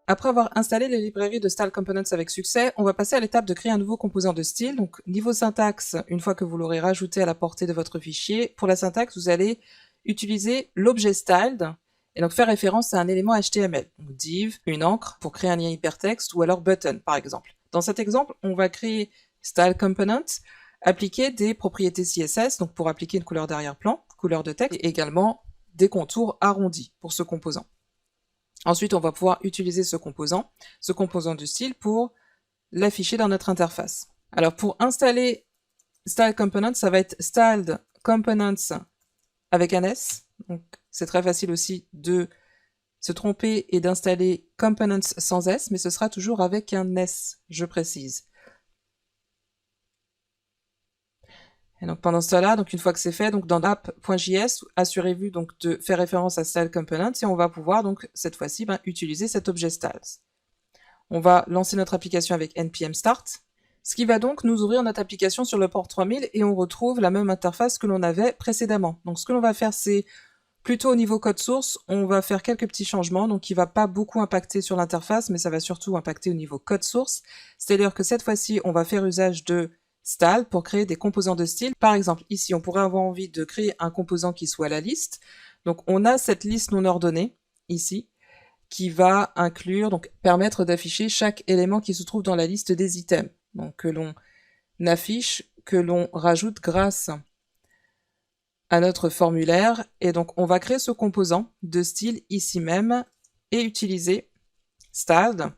Après avoir installé les librairies de Style Components avec succès, on va passer à l'étape de créer un nouveau composant de style. Donc, niveau syntaxe, une fois que vous l'aurez rajouté à la portée de votre fichier, pour la syntaxe, vous allez utiliser l'objet styled, et donc faire référence à un élément HTML. Donc, div, une encre, pour créer un lien hypertexte, ou alors button, par exemple. Dans cet exemple, on va créer Style Component, appliquer des propriétés CSS, donc pour appliquer une couleur d'arrière-plan, couleur de texte, et également des contours arrondis pour ce composant. Ensuite, on va pouvoir utiliser ce composant de style, pour l'afficher dans notre interface. Alors, pour installer Style Components, ça va être Styled Components avec un S. Donc, c'est très facile aussi de se tromper et d'installer Components sans S, mais ce sera toujours avec un S, je précise. Et donc pendant ce temps-là, donc une fois que c'est fait, donc dans app.js, assurez-vous donc de faire référence à Style Component et on va pouvoir donc cette fois-ci utiliser cet objet styles. On va lancer notre application avec npm start, ce qui va donc nous ouvrir notre application sur le port 3000 et on retrouve la même interface que l'on avait précédemment. Donc ce que l'on va faire, c'est plutôt au niveau code source, on va faire quelques petits changements, donc il va pas beaucoup impacter sur l'interface, mais ça va surtout impacter au niveau code source. C'est-à-dire que cette fois-ci, on va faire usage de style pour créer des composants de style. Par exemple, ici, on pourrait avoir envie de créer un composant qui soit la liste. Donc on a cette liste non ordonnée, ici, qui va inclure, donc permettre d'afficher chaque élément qui se trouve dans la liste des items. Donc que l'on affiche, que l'on rajoute grâce à notre formulaire. Et donc on va créer ce composant de style ici même et utiliser styled.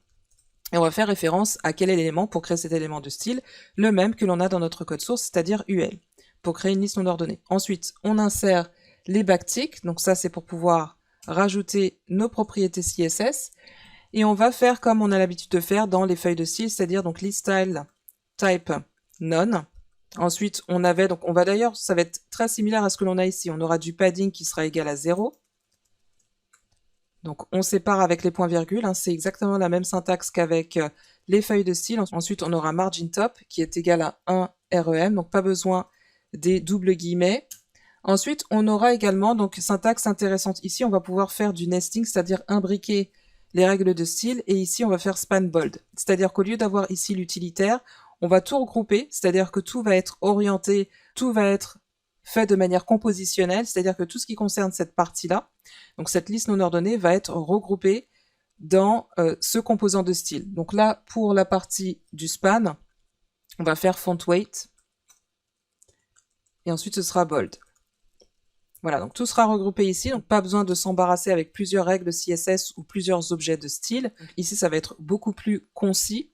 Et on va faire référence à quel élément pour créer cet élément de style, le même que l'on a dans notre code source, c'est-à-dire UL, pour créer une liste non ordonnée. Ensuite, on insère les backticks, donc ça c'est pour pouvoir rajouter nos propriétés CSS, et on va faire comme on a l'habitude de faire dans les feuilles de style, c'est-à-dire donc list style type none. Ensuite, on va d'ailleurs, ça va être très similaire à ce que l'on a ici, on aura du padding qui sera égal à 0, donc on sépare avec les points-virgules, hein, c'est exactement la même syntaxe qu'avec les feuilles de style. Ensuite on aura margin top qui est égal à 1 rem, donc pas besoin des doubles guillemets. Ensuite on aura également, donc syntaxe intéressante, ici on va pouvoir faire du nesting, c'est-à-dire imbriquer les règles de style, et ici on va faire span bold, c'est-à-dire qu'au lieu d'avoir ici l'utilitaire, on va tout regrouper, c'est-à-dire que tout va être orienté, tout va être fait de manière compositionnelle, c'est-à-dire que tout ce qui concerne cette partie-là, donc cette liste non ordonnée va être regroupée dans ce composant de style. Donc là, pour la partie du span, on va faire font weight, et ensuite ce sera bold. Voilà, donc tout sera regroupé ici, donc pas besoin de s'embarrasser avec plusieurs règles CSS ou plusieurs objets de style. Ici, ça va être beaucoup plus concis,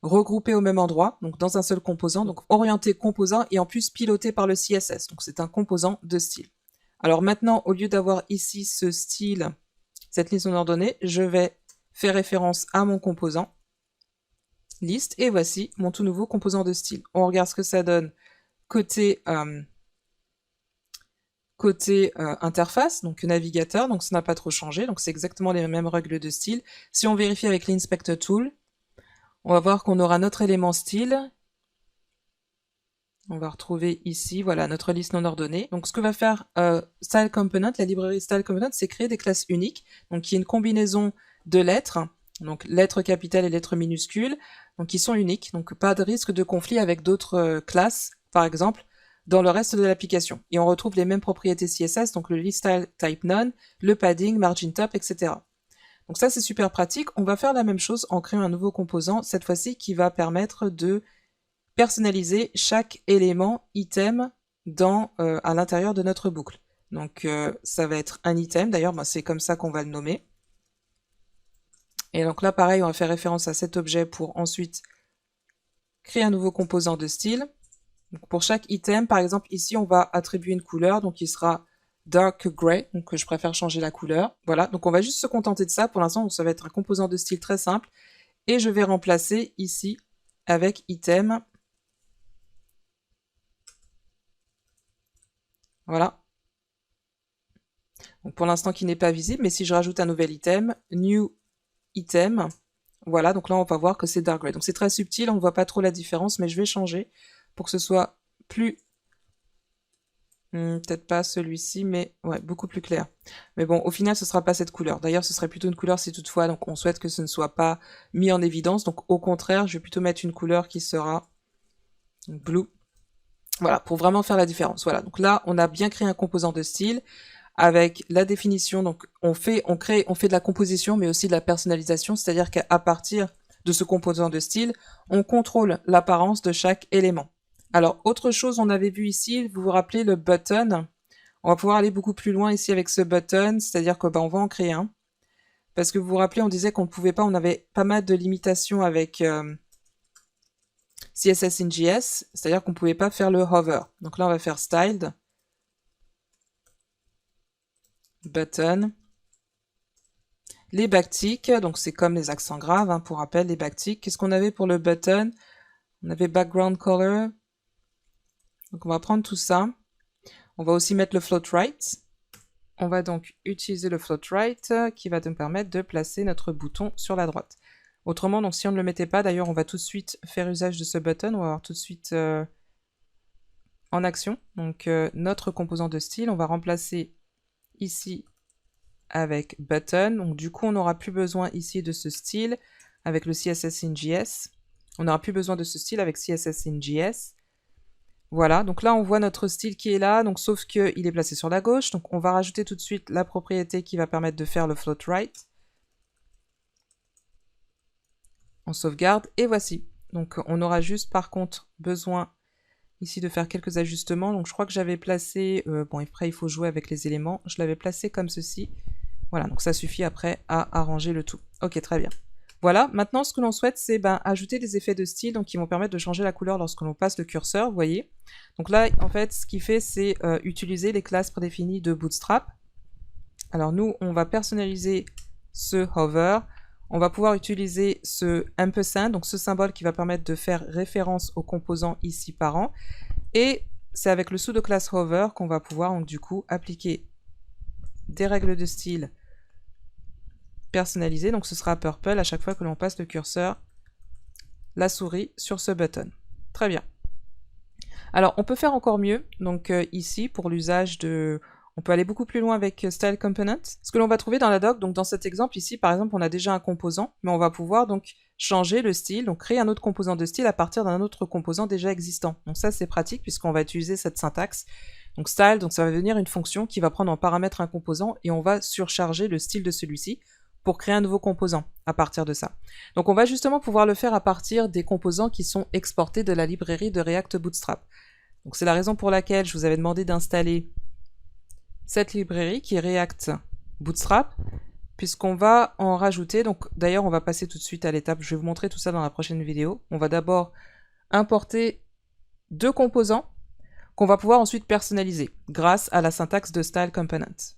regroupé au même endroit, donc dans un seul composant, donc orienté composant et en plus piloté par le CSS. Donc c'est un composant de style. Alors maintenant, au lieu d'avoir ici ce style, cette liste non ordonnée, je vais faire référence à mon composant liste et voici mon tout nouveau composant de style. On regarde ce que ça donne côté interface, donc navigateur, donc ça n'a pas trop changé, donc c'est exactement les mêmes règles de style. Si on vérifie avec l'inspector tool, on va voir qu'on aura notre élément style. On va retrouver ici, voilà, notre liste non ordonnée. Donc ce que va faire Style Component, la librairie Style Component, c'est créer des classes uniques, donc qui est une combinaison de lettres, donc lettres capitales et lettres minuscules, donc qui sont uniques, donc pas de risque de conflit avec d'autres classes, par exemple, dans le reste de l'application. Et on retrouve les mêmes propriétés CSS, donc le list style type none, le padding, margin top, etc. Donc ça c'est super pratique. On va faire la même chose en créant un nouveau composant, cette fois-ci qui va permettre de personnaliser chaque élément item à l'intérieur de notre boucle. Donc ça va être un item, d'ailleurs c'est comme ça qu'on va le nommer. Et donc là pareil, on va faire référence à cet objet pour ensuite créer un nouveau composant de style. Donc, pour chaque item, par exemple ici on va attribuer une couleur, donc il sera dark gray, donc je préfère changer la couleur. Voilà, donc on va juste se contenter de ça. Pour l'instant, ça va être un composant de style très simple. Et je vais remplacer ici avec item. Voilà. Donc pour l'instant qui n'est pas visible, mais si je rajoute un nouvel item, new item, voilà, donc là on va voir que c'est dark gray. Donc c'est très subtil, on ne voit pas trop la différence, mais je vais changer pour que ce soit plus Peut-être pas celui-ci, mais ouais, beaucoup plus clair. Mais bon, au final, ce sera pas cette couleur. D'ailleurs, ce serait plutôt une couleur si toutefois, donc on souhaite que ce ne soit pas mis en évidence. Donc au contraire, je vais plutôt mettre une couleur qui sera blue. Voilà, pour vraiment faire la différence. Voilà, donc là, on a bien créé un composant de style avec la définition. Donc on fait de la composition, mais aussi de la personnalisation, c'est-à-dire qu'à partir de ce composant de style, on contrôle l'apparence de chaque élément. Alors, autre chose, on avait vu ici, vous vous rappelez le button. On va pouvoir aller beaucoup plus loin ici avec ce button, c'est-à-dire que on va en créer un. Parce que vous vous rappelez, on disait qu'on ne pouvait pas, on avait pas mal de limitations avec CSS in JS, c'est-à-dire qu'on ne pouvait pas faire le hover. Donc là, on va faire styled, button. Les backticks, donc c'est comme les accents graves, hein, pour rappel, les backticks. Qu'est-ce qu'on avait pour le button? On avait background color. Donc on va prendre tout ça. On va aussi mettre le float right. On va donc utiliser le float right qui va nous permettre de placer notre bouton sur la droite. Autrement, donc si on ne le mettait pas, d'ailleurs on va tout de suite faire usage de ce button, on va voir tout de suite en action. Donc notre composant de style, on va remplacer ici avec button. Donc du coup on n'aura plus besoin ici de ce style avec le CSS in JS. On n'aura plus besoin de ce style avec CSS in JS. Voilà, donc là on voit notre style qui est là, donc sauf qu'il est placé sur la gauche, donc on va rajouter tout de suite la propriété qui va permettre de faire le float right. On sauvegarde, et voici. Donc on aura juste par contre besoin ici de faire quelques ajustements, donc je crois que j'avais placé, bon après il faut jouer avec les éléments, je l'avais placé comme ceci. Voilà, donc ça suffit après à arranger le tout. Ok, très bien. Voilà, maintenant ce que l'on souhaite, c'est ajouter des effets de style donc qui vont permettre de changer la couleur lorsque l'on passe le curseur, vous voyez. Donc là, en fait, ce qu'il fait, c'est utiliser les classes prédéfinies de Bootstrap. Alors nous, on va personnaliser ce hover. On va pouvoir utiliser ce ampersand, donc ce symbole qui va permettre de faire référence aux composants ici parents. Et c'est avec le pseudo-class hover qu'on va pouvoir donc du coup appliquer des règles de style personnalisé, donc ce sera purple à chaque fois que l'on passe le curseur, la souris sur ce button. Très bien. Alors on peut faire encore mieux, donc ici pour l'usage de... On peut aller beaucoup plus loin avec Style Component. Ce que l'on va trouver dans la doc, donc dans cet exemple ici, par exemple, on a déjà un composant, mais on va pouvoir donc changer le style, donc créer un autre composant de style à partir d'un autre composant déjà existant. Donc ça c'est pratique puisqu'on va utiliser cette syntaxe. Donc style, donc ça va devenir une fonction qui va prendre en paramètre un composant et on va surcharger le style de celui-ci pour créer un nouveau composant à partir de ça. Donc on va justement pouvoir le faire à partir des composants qui sont exportés de la librairie de React Bootstrap. Donc c'est la raison pour laquelle je vous avais demandé d'installer cette librairie qui est React Bootstrap, puisqu'on va en rajouter. Donc d'ailleurs on va passer tout de suite à l'étape, je vais vous montrer tout ça dans la prochaine vidéo. On va d'abord importer deux composants qu'on va pouvoir ensuite personnaliser grâce à la syntaxe de Style Component.